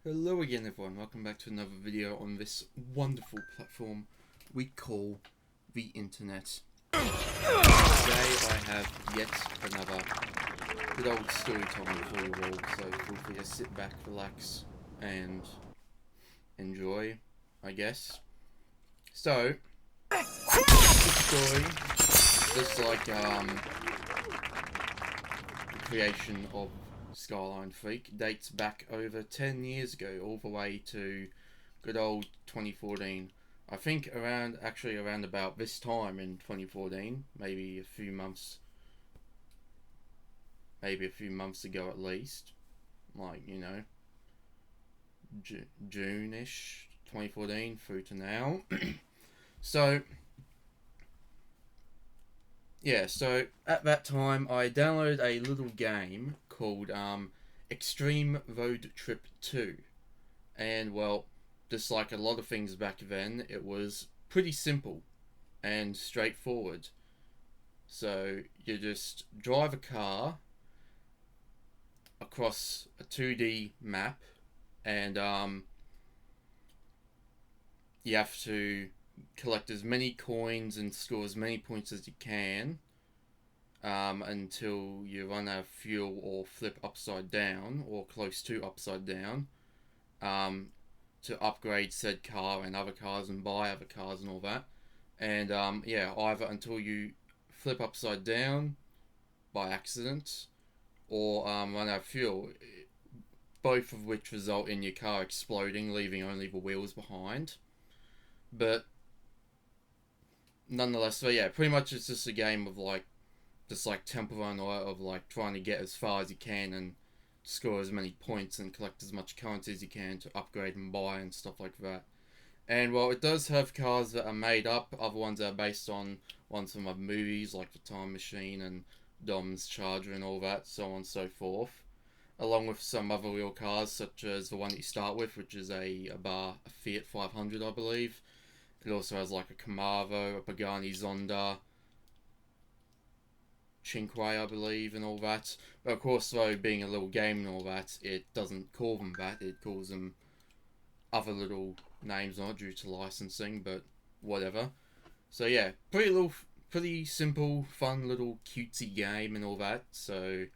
Hello again everyone, welcome back to another video on this wonderful platform we call the internet. Today I have yet another good old storytelling for you all, so feel free to sit back, relax and enjoy, I guess. So, this story, just like the creation of Skyline Freak, dates back over 10 years ago, all the way to good old 2014. I think around about this time in 2014, maybe a few months ago at least, like, you know, June-ish 2014 through to now. So at that time I downloaded a little game called Extreme Road Trip 2, and well, just like a lot of things back then, it was pretty simple and straightforward. So you just drive a car across a 2D map, and you have to collect as many coins and score as many points as you can until you run out of fuel or flip upside down or close to upside down to upgrade said car and other cars and buy other cars and all that. And either until you flip upside down by accident or run out of fuel, both of which result in your car exploding, leaving only the wheels behind. But nonetheless, so yeah, pretty much it's just a game of temple run, or of like trying to get as far as you can and score as many points and collect as much currency as you can to upgrade and buy and stuff like that. And while it does have cars that are made up, other ones are based on ones from other movies like The Time Machine and Dom's Charger and all that, so on and so forth, along with some other real cars such as the one that you start with, which is a Fiat 500, I believe. It also has like a Camaro, a Pagani Zonda, Cinque, I believe, and all that. But of course, though, being a little game and all that, it doesn't call them that. It calls them other little names, not due to licensing, but whatever. So yeah, pretty simple, fun little cutesy game and all that. So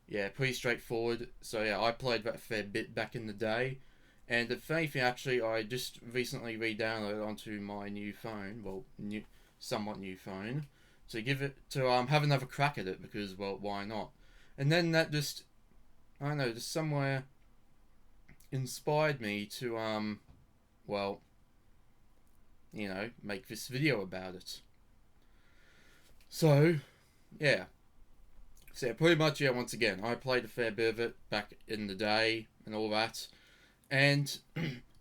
yeah, pretty straightforward. So yeah, I played that a fair bit back in the day. And the funny thing, actually, I just recently re-downloaded onto my new phone, well, somewhat new phone, to have another crack at it, because, well, why not? And then that just, I don't know, just somewhere inspired me to, well, you know, make this video about it. So, yeah. So, yeah, pretty much, yeah, once again, I played a fair bit of it back in the day and all that. And,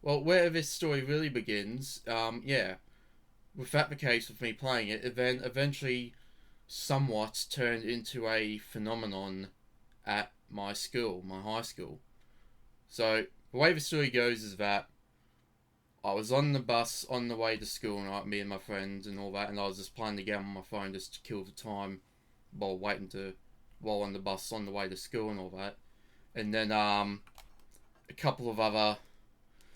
well, where this story really begins, with that the case with me playing it, it then eventually somewhat turned into a phenomenon at my school, my high school. So, the way the story goes is that I was on the bus on the way to school, and me and my friends and all that, and I was just playing the game on my phone just to kill the time while on the bus on the way to school and all that. And then, a couple of other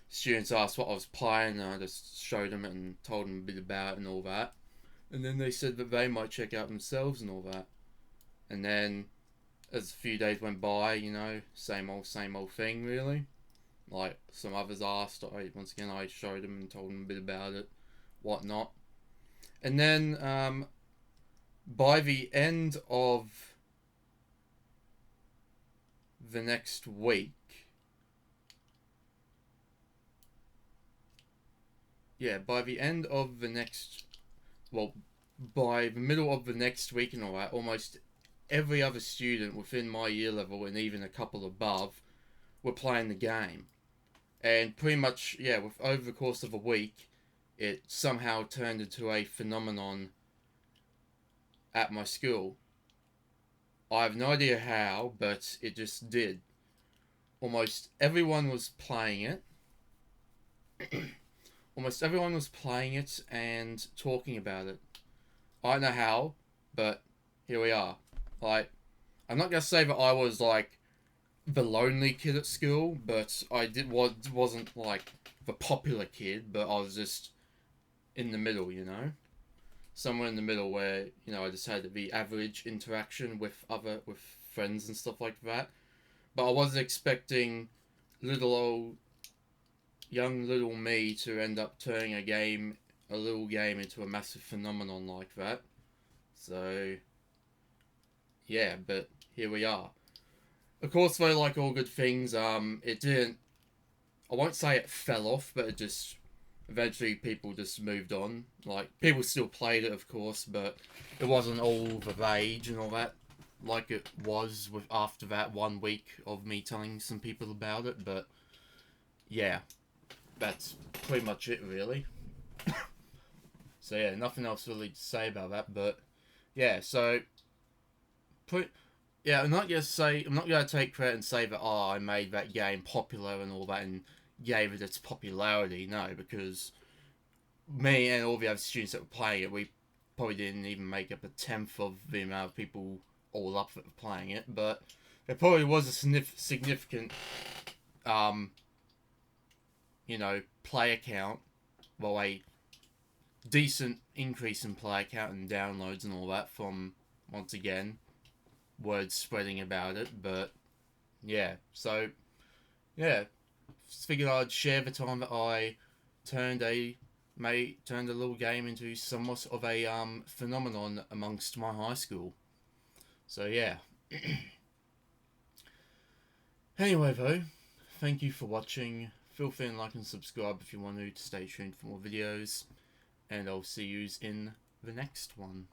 students asked what I was playing, and I just showed them and told them a bit about it and all that. And then they said that they might check out themselves and all that. And then, as a few days went by, you know, same old thing, really. Like, some others asked, once again, I showed them and told them a bit about it, whatnot. And then, by the end of the next week, by the middle of the next week and all that, almost every other student within my year level, and even a couple above, were playing the game. And pretty much, over the course of a week, it somehow turned into a phenomenon at my school. I have no idea how, but it just did. Almost everyone was playing it. Almost everyone was playing it and talking about it. I don't know how, but here we are. Like, I'm not gonna say that I was like the lonely kid at school, but wasn't like the popular kid, but I was just in the middle, you know, somewhere in the middle where I just had the average interaction with friends and stuff like that. But I wasn't expecting little old young little me to end up turning a little game into a massive phenomenon like that. So yeah, but here we are. Of course, though, like all good things, it didn't. I won't say it fell off, but it just eventually people just moved on. Like people still played it, of course, but it wasn't all the rage and all that like it was with after that 1 week of me telling some people about it. But yeah, that's pretty much it, really. So yeah, nothing else really to say about that. But yeah, so put yeah, I'm not gonna take credit and say that I made that game popular and all that and gave it its popularity. No, because me and all the other students that were playing it, we probably didn't even make up a tenth of the amount of people all up that were playing it. But there probably was a significant, um, player count, well, a decent increase in player count and downloads and all that from, once again, word spreading about it. But yeah, so yeah, figured I'd share the time that I turned a turned a little game into somewhat of a phenomenon amongst my high school. So yeah. Anyway though, thank you for watching. Feel free to like and subscribe if you want to stay tuned for more videos, and I'll see yous in the next one.